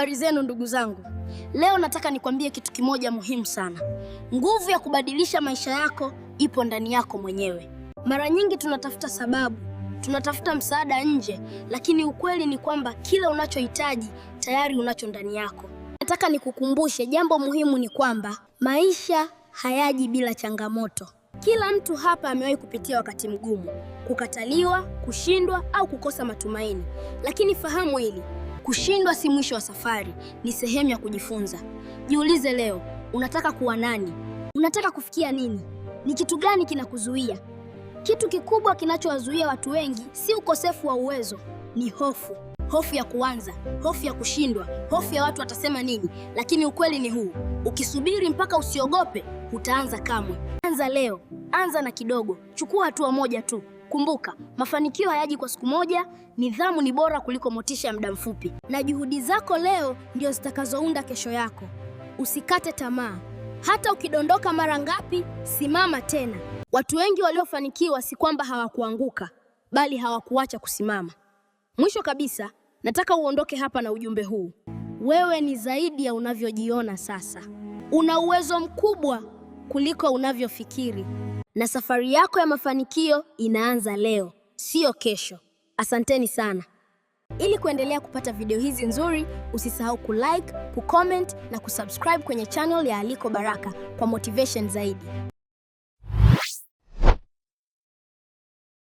Habari zenu ndugu zangu. Leo nataka nikwambie kitu kimoja muhimu sana. Nguvu ya kubadilisha maisha yako ipo ndani yako mwenyewe. Mara nyingi tunatafuta sababu, tunatafuta msaada nje, lakini ukweli ni kwamba kila unachohitaji tayari unacho ndani yako. Nataka nikukumbushe jambo muhimu, ni kwamba maisha hayaji bila changamoto. Kila mtu hapa amewahi kupitia wakati mgumu, kukataliwa, kushindwa au kukosa matumaini. Lakini fahamu hili, kushindwa si mwisho wa safari, ni sehemu ya kujifunza. Jiulize leo, unataka kuwa nani? Unataka kufikia nini? Ni kitu gani kinakuzuia? Kitu kikubwa kinachowazuia watu wengi si ukosefu wa uwezo, ni hofu. Hofu ya kuanza, hofu ya kushindwa, hofu ya watu watasema nini. Lakini ukweli ni huu, ukisubiri mpaka usiogope, utaanza kamwe. Anza leo, anza na kidogo, chukua hatua moja tu. Kumbuka, mafanikio hayaji kwa siku moja, nidhamu ni bora kuliko motisha ya muda mfupi. Na juhudi zako leo ndio zitakazounda kesho yako. Usikate tamaa. Hata ukidondoka mara ngapi, simama tena. Watu wengi waliofanikiwa si kwamba hawakuanguka, bali hawakuacha kusimama. Mwisho kabisa, nataka uondoke hapa na ujumbe huu. Wewe ni zaidi ya unavyojiona sasa. Una uwezo mkubwa kuliko unavyofikiri. Na safari yako ya mafanikio inaanza leo, sio kesho. Asanteni sana. Ili kuendelea kupata video hizi nzuri, usisahau kulike, kucomment na kusubscribe kwenye channel ya Aliko Baraka kwa motivation zaidi.